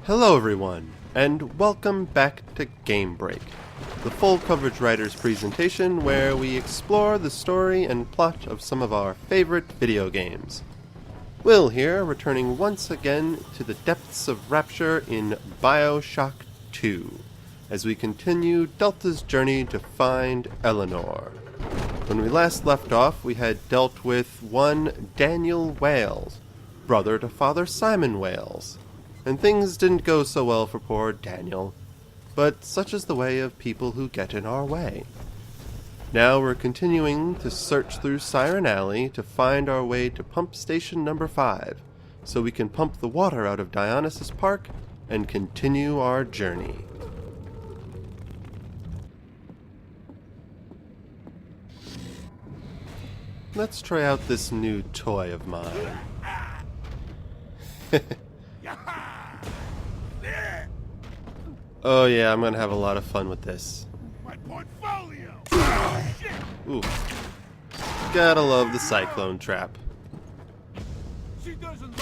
Hello everyone, and welcome back to Game Break, the full coverage writer's presentation where we explore the story and plot of some of our favorite video games. Will here, returning once again to the depths of rapture in BioShock 2, as we continue Delta's journey to find Eleanor. When we last left off, we had dealt with one Daniel Wales, brother to Father Simon Wales, and things didn't go so well for poor Daniel, but such is the way of people who get in our way. Now we're continuing to search through Siren Alley to find our way to pump station number 5, so we can pump the water out of Dionysus Park and continue our journey. Let's try out this new toy of mine. Oh yeah, I'm gonna have a lot of fun with this. My portfolio. Ooh. Gotta love the cyclone trap. She doesn't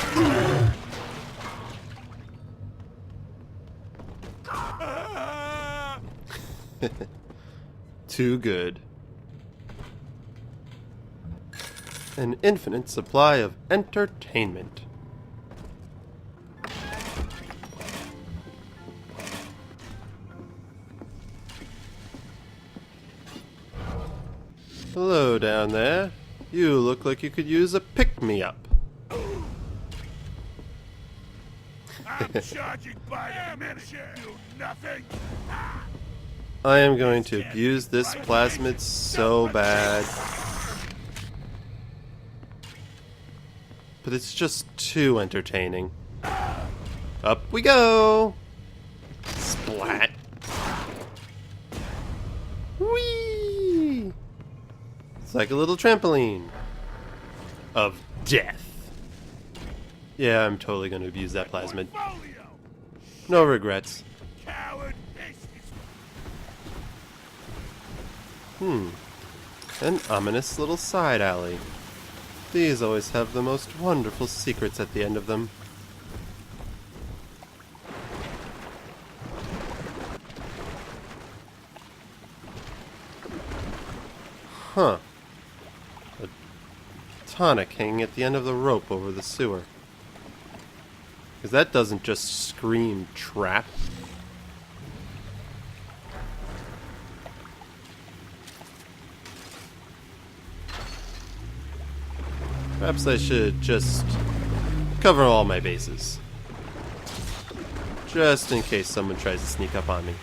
Too good. An infinite supply of entertainment. Hello down there. You look like you could use a pick-me-up. I'm charging by the minute. You nothing. I am going to abuse this plasmid so bad. But it's just too entertaining. Up we go! Splat! Whee! It's like a little trampoline of death. Yeah, I'm totally going to abuse that plasmid. Portfolio. No regrets. Coward. An ominous little side alley. These always have the most wonderful secrets at the end of them. Huh. A tonic hanging at the end of the rope over the sewer. Because that doesn't just scream trap. Perhaps I should just cover all my bases. Just in case someone tries to sneak up on me.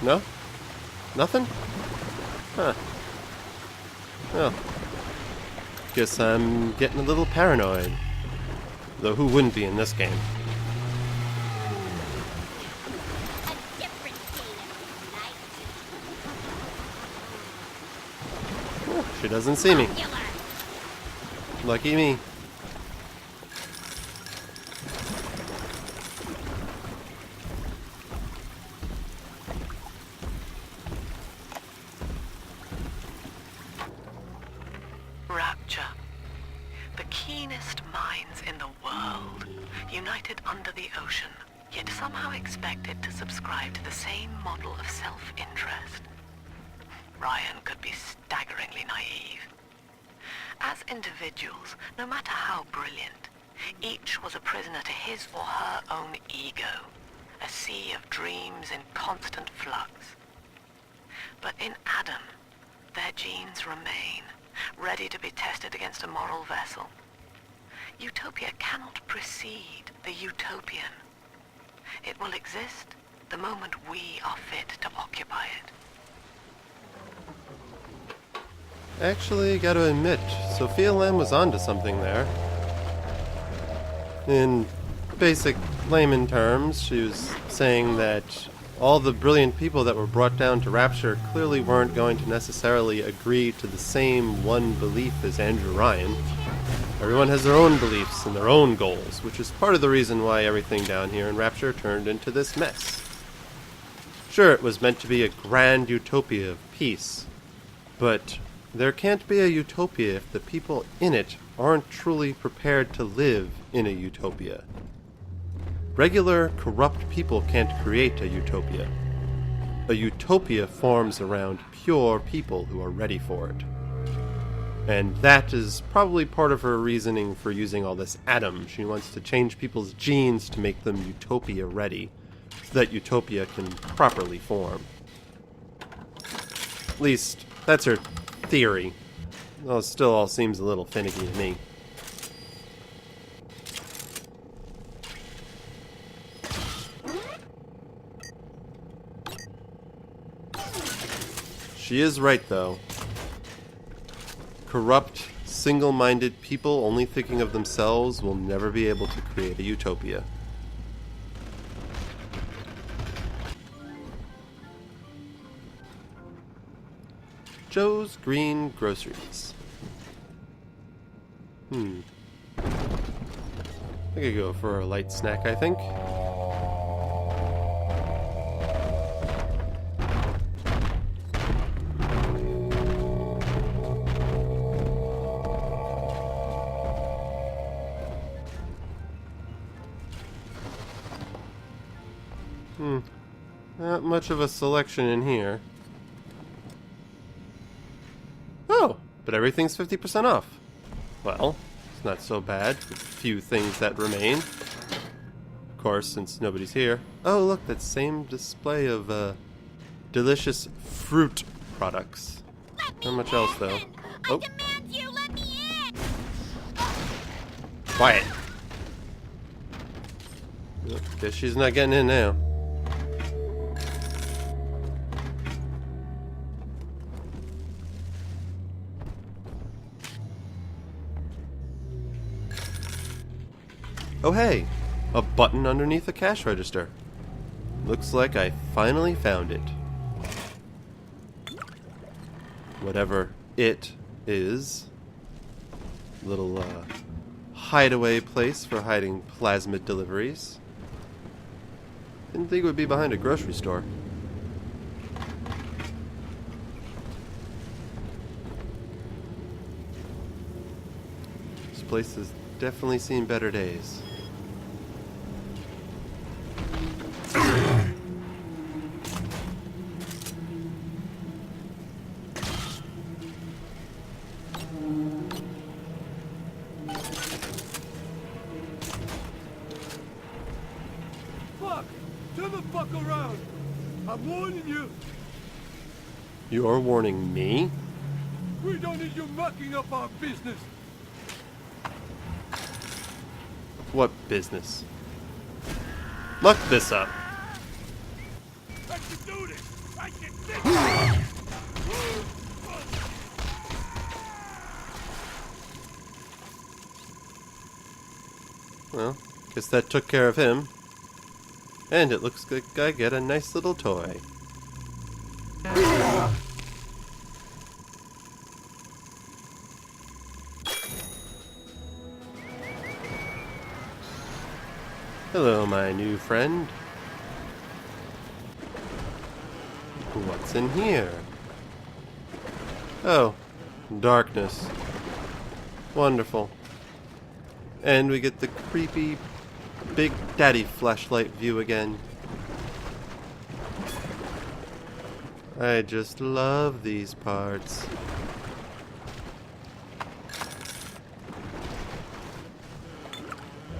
No? Nothing? Huh. Well, guess I'm getting a little paranoid. Though who wouldn't be in this game? Oh, she doesn't see me. Lucky me. Rapture. The keenest minds in the world, united under the ocean, yet somehow expected to subscribe to the same model of self-interest. Ryan could be staggeringly naive. As individuals, no matter how brilliant, each was a prisoner to his or her own ego, a sea of dreams in constant flux. But in Adam, their genes remain, ready to be tested against a moral vessel. Utopia cannot precede the utopian. It will exist the moment we are fit to occupy it. Actually, gotta admit, Sophia Lamb was onto something there. In basic layman terms, she was saying that all the brilliant people that were brought down to Rapture clearly weren't going to necessarily agree to the same one belief as Andrew Ryan. Everyone has their own beliefs and their own goals, which is part of the reason why everything down here in Rapture turned into this mess. Sure, it was meant to be a grand utopia of peace, but there can't be a utopia if the people in it aren't truly prepared to live in a utopia. Regular, corrupt people can't create a utopia. A utopia forms around pure people who are ready for it. And that is probably part of her reasoning for using all this Adam. She wants to change people's genes to make them utopia ready, so that utopia can properly form. At least, that's her theory. Well, it still all seems a little finicky to me. She is right, though. Corrupt, single-minded people only thinking of themselves will never be able to create a utopia. Joe's Green Groceries. I could go for a light snack, I think. Not much of a selection in here. Oh, but everything's 50% off. Well, it's not so bad. A few things that remain. Of course, since nobody's here. Oh, look, that same display of delicious fruit products. Not much else, though. Oh. I demand you let me in! Quiet. Yep, guess she's not getting in now. Oh hey, a button underneath the cash register. Looks like I finally found it. Whatever it is. Little hideaway place for hiding plasmid deliveries. Didn't think it would be behind a grocery store. This place has definitely seen better days. Fuck! Turn the fuck around! I'm warning you! You're warning me? We don't need you mucking up our business! What business? Muck this up. I can do this! I can fix it! Well, guess that took care of him. And it looks like I get a nice little toy. Hello, my new friend. What's in here? Oh, darkness. Wonderful. And we get the creepy Big Daddy flashlight view again. I just love these parts.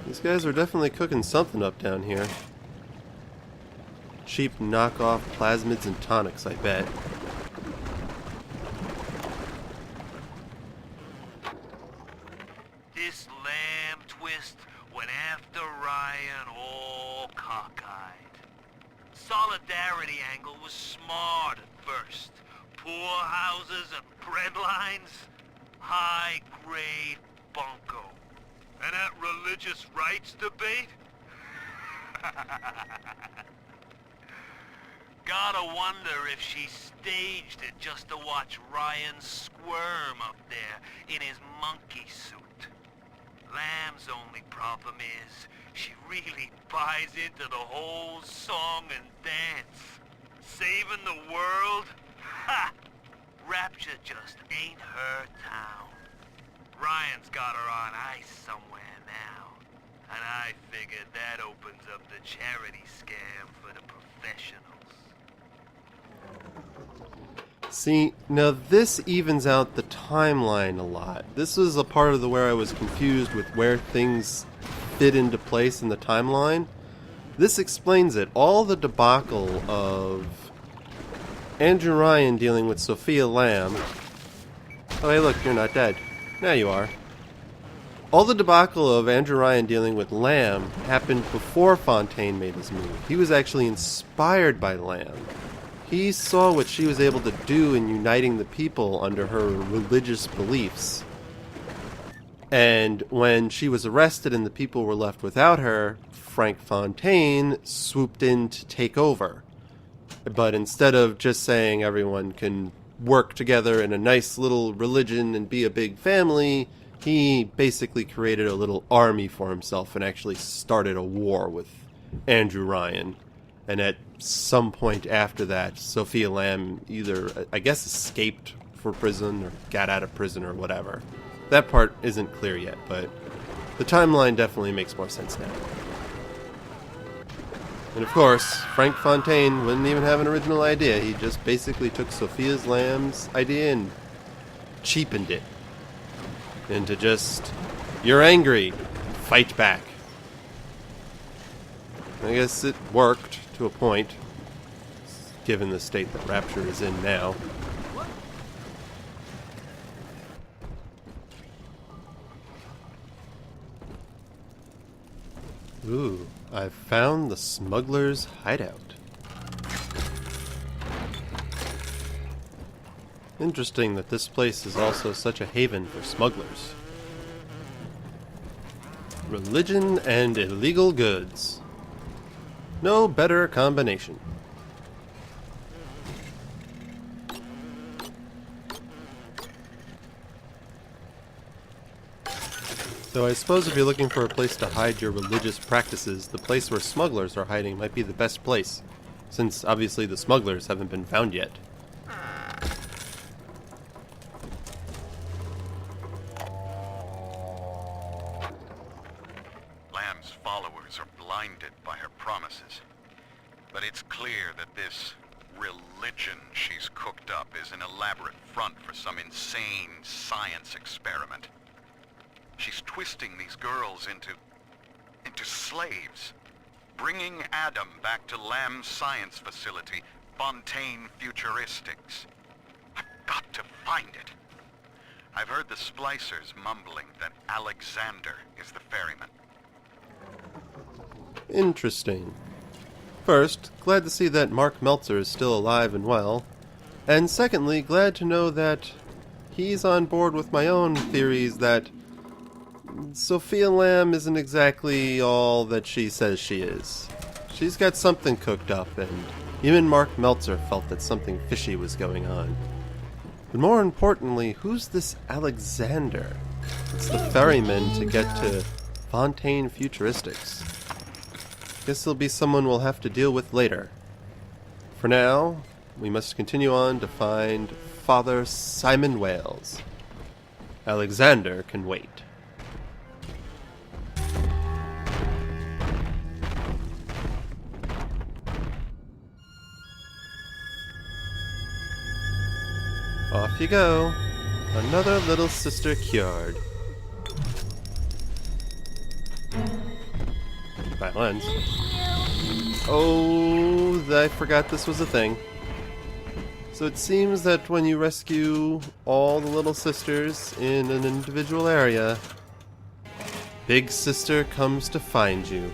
These guys are definitely cooking something up down here. Cheap knockoff plasmids and tonics, I bet. This lamb twist went after Ryan all cockeyed. Solidarity angle was smart at first. Poor houses and bread lines, high-grade bunco. And that religious rights debate? Gotta wonder if she staged it just to watch Ryan squirm up there in his monkey suit. Lamb's only problem is she really buys into the whole song and dance. Saving the world? Ha! Rapture just ain't her town. Ryan's got her on ice somewhere now. And I figured that opens up the charity scam for the professionals. See, now this evens out the timeline a lot. This was a part of where I was confused with where things fit into place in the timeline. This explains it. All the debacle of Andrew Ryan dealing with Sophia Lamb. Oh, hey, look, you're not dead. Now you are. All the debacle of Andrew Ryan dealing with Lamb happened before Fontaine made his move. He was actually inspired by Lamb. He saw what she was able to do in uniting the people under her religious beliefs. And when she was arrested and the people were left without her, Frank Fontaine swooped in to take over. But instead of just saying everyone can work together in a nice little religion and be a big family, he basically created a little army for himself and actually started a war with Andrew Ryan. And at some point after that, Sophia Lamb either, I guess, escaped for prison or got out of prison or whatever. That part isn't clear yet, but the timeline definitely makes more sense now. And of course, Frank Fontaine wouldn't even have an original idea. He just basically took Sophia Lamb's idea and cheapened it into just, you're angry, fight back. I guess it worked to a point, given the state that Rapture is in now. Ooh, I've found the Smugglers Hideout. Interesting that this place is also such a haven for smugglers. Religion and illegal goods. No better combination. So I suppose if you're looking for a place to hide your religious practices, the place where smugglers are hiding might be the best place, since obviously the smugglers haven't been found yet. Lamb's followers are blinded by her promises, but it's clear that this religion she's cooked up is an elaborate front for some insane science experiment. She's twisting these girls into slaves, bringing Adam back to Lamb's science facility, Fontaine Futuristics. I've got to find it. I've heard the splicers mumbling that Alexander is the ferryman. Interesting. First, glad to see that Mark Meltzer is still alive and well. And secondly, glad to know that he's on board with my own theories that Sophia Lamb isn't exactly all that she says she is. She's got something cooked up, and even Mark Meltzer felt that something fishy was going on. But more importantly, who's this Alexander? It's the ferryman to get to Fontaine Futuristics. Guess he'll be someone we'll have to deal with later. For now, we must continue on to find Father Simon Wales. Alexander can wait. Off you go. Another little sister cured. Violence. Oh, I forgot this was a thing. So it seems that when you rescue all the little sisters in an individual area, Big Sister comes to find you.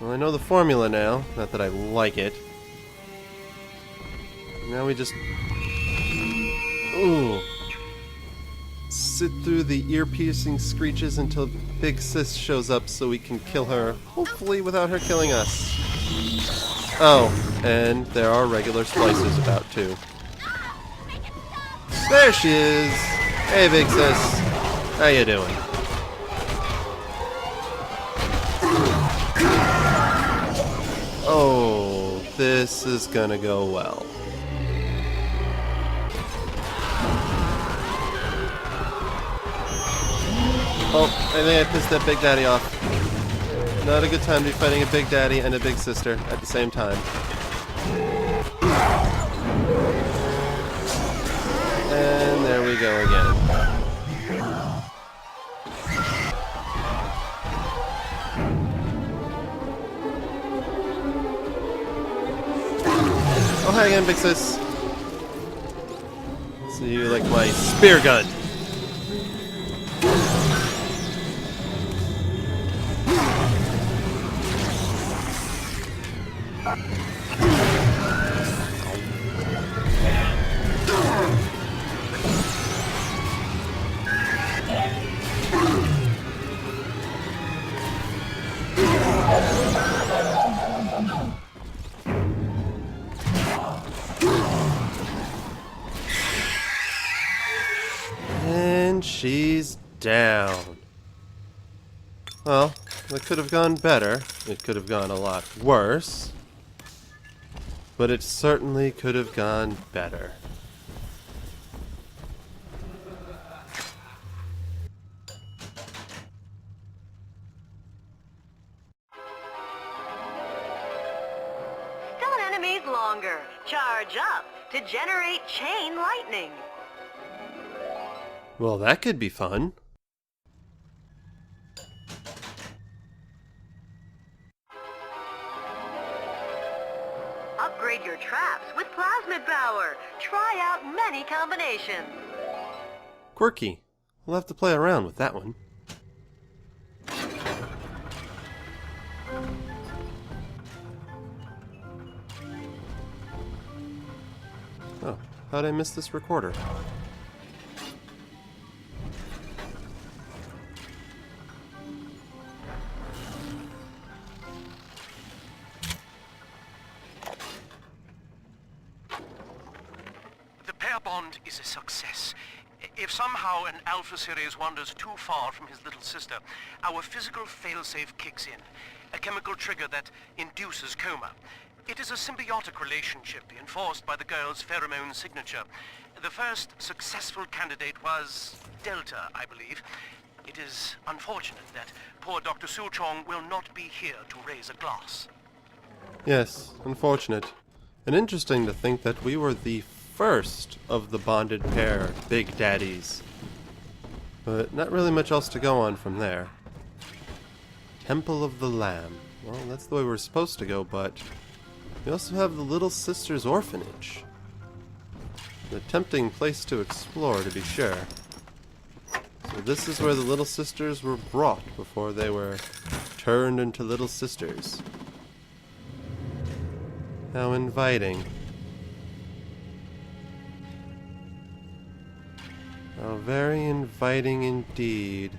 Well, I know the formula now, not that I like it. Now we just... Ooh. Sit through the ear-piercing screeches until Big Sis shows up so we can kill her, hopefully without her killing us. Oh. And there are regular splicers about too. There she is! Hey, big sis. How you doing? Oh, this is gonna go well. Oh, I think I pissed that Big Daddy off. Not a good time to be fighting a Big Daddy and a Big Sister at the same time. And there we go again. Oh, hi again, Big Sis. So you like my spear gun. And she's down. Well, it could have gone better. It could have gone a lot worse. But it certainly could have gone better. Stun enemies longer. Charge up to generate chain lightning. Well, that could be fun. Upgrade your traps with plasmid power. Try out many combinations. Quirky. We'll have to play around with that one. Oh, how'd I miss this recorder? The pair bond is a success. If somehow an Alpha Series wanders too far from his little sister, our physical failsafe kicks in, a chemical trigger that induces coma. It is a symbiotic relationship enforced by the girl's pheromone signature. The first successful candidate was Delta, I believe. It is unfortunate that poor Dr. Suchong will not be here to raise a glass. Yes, unfortunate. And interesting to think that we were the first of the bonded pair Big Daddies. But not really much else to go on from there. Temple of the Lamb. Well, that's the way we're supposed to go, but we also have the Little Sister's Orphanage. A tempting place to explore, to be sure. So this is where the Little Sisters were brought before they were turned into Little Sisters. How inviting. How very inviting indeed.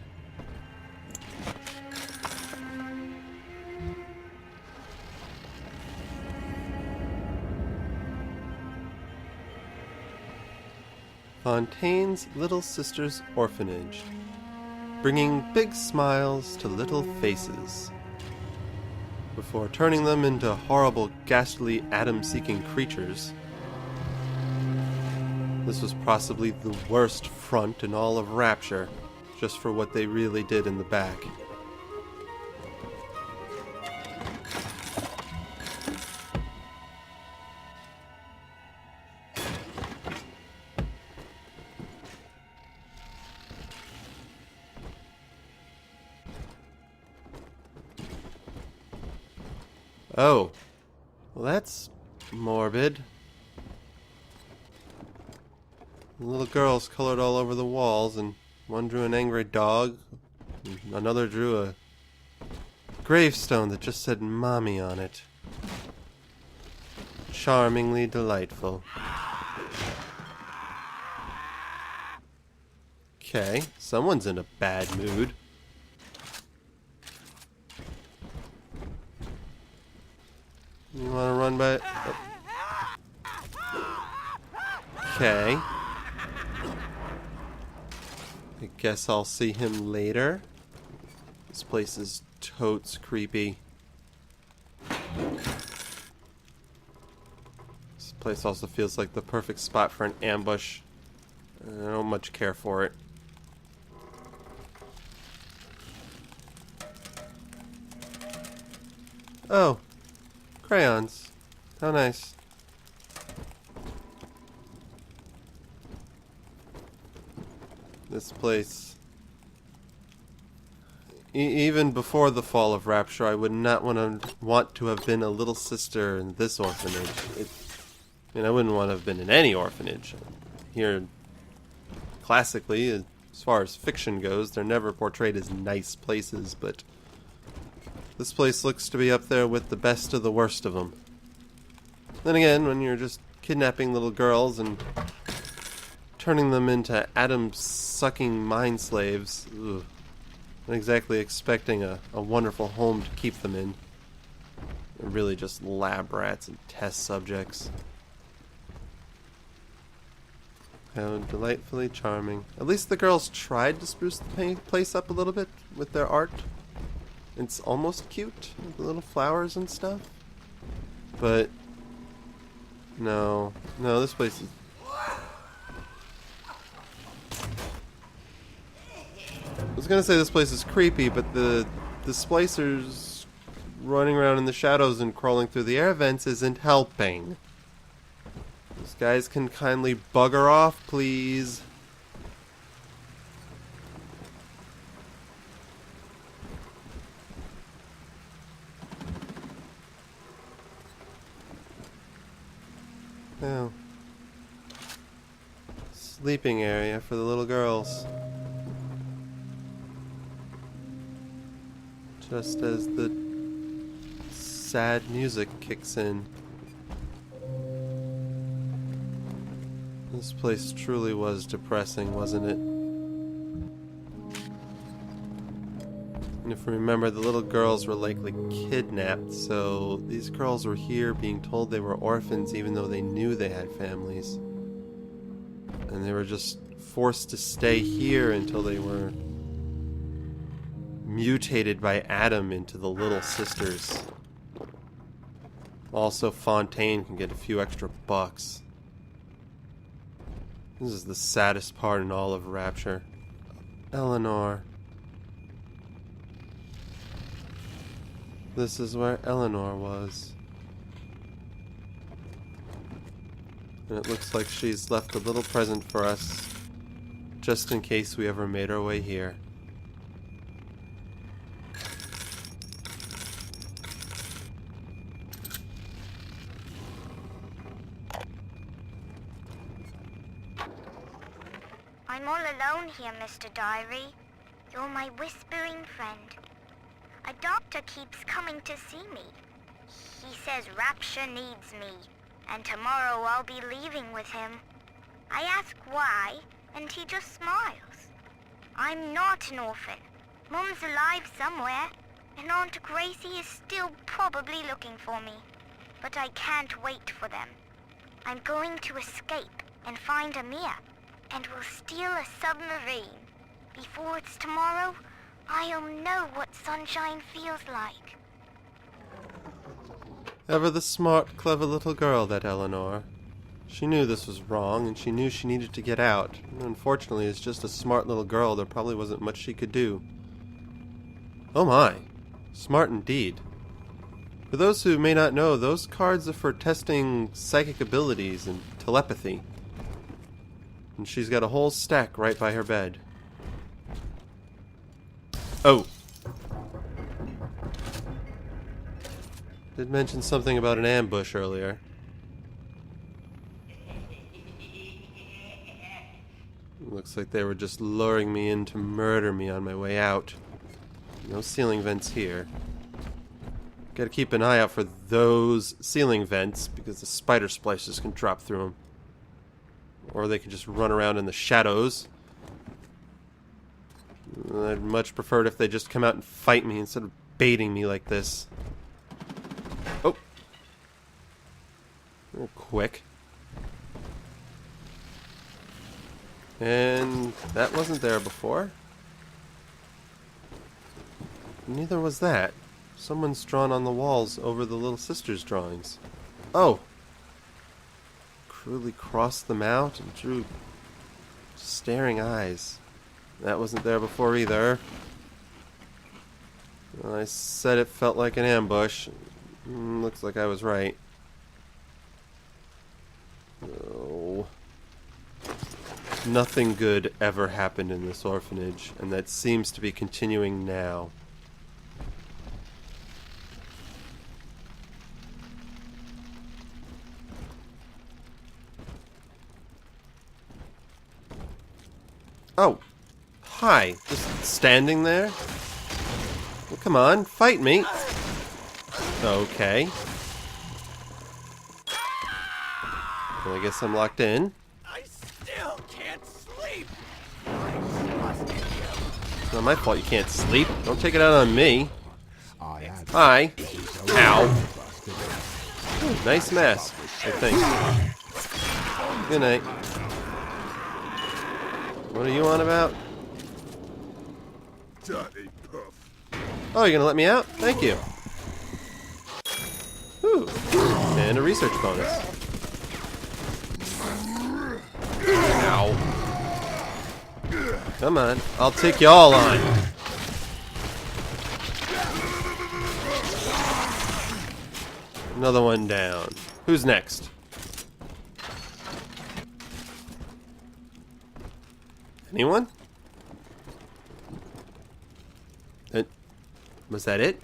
Fontaine's Little Sister's Orphanage, bringing big smiles to little faces, before turning them into horrible, ghastly, atom-seeking creatures. This was possibly the worst front in all of Rapture, just for what they really did in the back. Oh, well that's morbid. The little girls colored all over the walls, and one drew an angry dog, and another drew a gravestone that just said Mommy on it. Charmingly delightful. Okay, someone's in a bad mood. You want to run by it? Okay. I guess I'll see him later. This place is totes creepy. This place also feels like the perfect spot for an ambush. I don't much care for it. Oh, crayons. How nice. This place. Even before the fall of Rapture, I would not want to have been a little sister in this orphanage. I wouldn't want to have been in any orphanage. Here, classically, as far as fiction goes, they're never portrayed as nice places, but this place looks to be up there with the best of the worst of them. Then again, when you're just kidnapping little girls and turning them into atom-sucking mind slaves, ugh, not exactly expecting a wonderful home to keep them in. They're really just lab rats and test subjects. How delightfully charming. At least the girls tried to spruce the place up a little bit with their art. It's almost cute, with the little flowers and stuff. But no, this place is... I was gonna say this place is creepy, but the splicers running around in the shadows and crawling through the air vents isn't helping. These guys can kindly bugger off, please. Oh. Sleeping area for the little girls. Just as the sad music kicks in. This place truly was depressing, wasn't it? And if we remember, the little girls were likely kidnapped, so these girls were here being told they were orphans even though they knew they had families. And they were just forced to stay here until they were mutated by Adam into the Little Sisters. Also, Fontaine can get a few extra bucks. This is the saddest part in all of Rapture. Eleanor. This is where Eleanor was. And it looks like she's left a little present for us, just in case we ever made our way here. I'm all alone here, Mr. Diary. You're my whispering friend. A doctor keeps coming to see me. He says Rapture needs me, and tomorrow I'll be leaving with him. I ask why, and he just smiles. I'm not an orphan. Mum's alive somewhere, and Aunt Gracie is still probably looking for me. But I can't wait for them. I'm going to escape and find Amir, and we'll steal a submarine. Before it's tomorrow, I'll know what sunshine feels like. Ever the smart, clever little girl, that Eleanor. She knew this was wrong, and she knew she needed to get out. And unfortunately, as just a smart little girl, there probably wasn't much she could do. Oh my. Smart indeed. For those who may not know, those cards are for testing psychic abilities and telepathy. And she's got a whole stack right by her bed. Oh. Did mention something about an ambush earlier. Looks like they were just luring me in to murder me on my way out. No ceiling vents here. Gotta keep an eye out for those ceiling vents, because the spider splicers can drop through them. Or they can just run around in the shadows. I'd much prefer it if they just come out and fight me instead of baiting me like this. Oh. Real quick. And that wasn't there before. Neither was that. Someone's drawn on the walls over the Little Sister's drawings. Oh! Crudely crossed them out and drew staring eyes. That wasn't there before either. Well, I said it felt like an ambush. Looks like I was right. Oh. Nothing good ever happened in this orphanage, and that seems to be continuing now. Oh, hi. Just standing there? Well, come on, fight me. Okay. Well, I guess I'm locked in. I still can't sleep. It's not my fault you can't sleep. Don't take it out on me. Hi. Ow. Ooh, nice mask, I think. Good night. What are you on about? Dirty puff. Oh, you're gonna let me out? Thank you. Ooh. And a research bonus. Ow. Come on. I'll take you all on. Another one down. Who's next? Anyone? Was that it?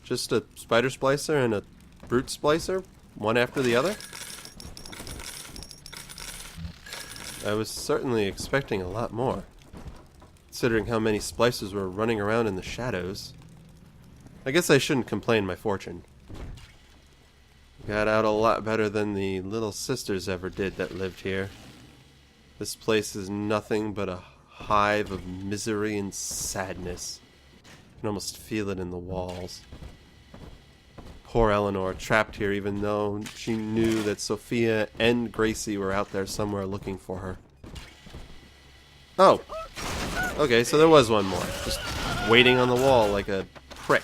Just a spider splicer and a brute splicer? One after the other? I was certainly expecting a lot more, considering how many splicers were running around in the shadows. I guess I shouldn't complain my fortune. Got out a lot better than the Little Sisters ever did that lived here. This place is nothing but a hive of misery and sadness. You can almost feel it in the walls. Poor Eleanor, trapped here even though she knew that Sophia and Gracie were out there somewhere looking for her. Oh! Okay, so there was one more. Just waiting on the wall like a prick.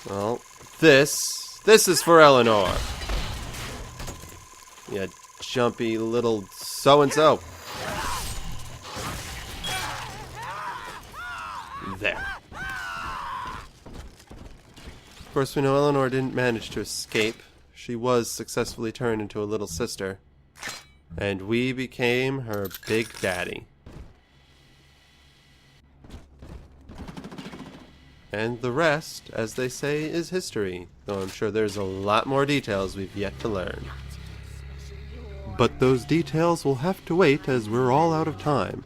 Well, this is for Eleanor. You jumpy little so-and-so. There. Of course, we know Eleanor didn't manage to escape. She was successfully turned into a little sister. And we became her big daddy. And the rest, as they say, is history, though I'm sure there's a lot more details we've yet to learn. But those details will have to wait as we're all out of time.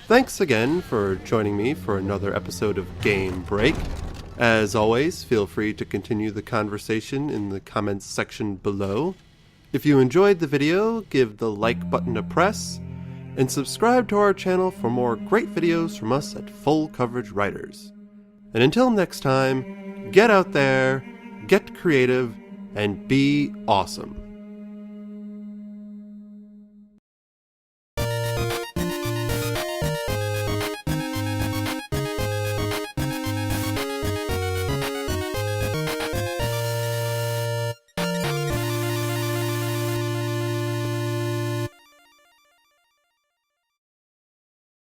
Thanks again for joining me for another episode of Game Break. As always, feel free to continue the conversation in the comments section below. If you enjoyed the video, give the like button a press, and subscribe to our channel for more great videos from us at Full Coverage Writers. And until next time, get out there, get creative, and be awesome.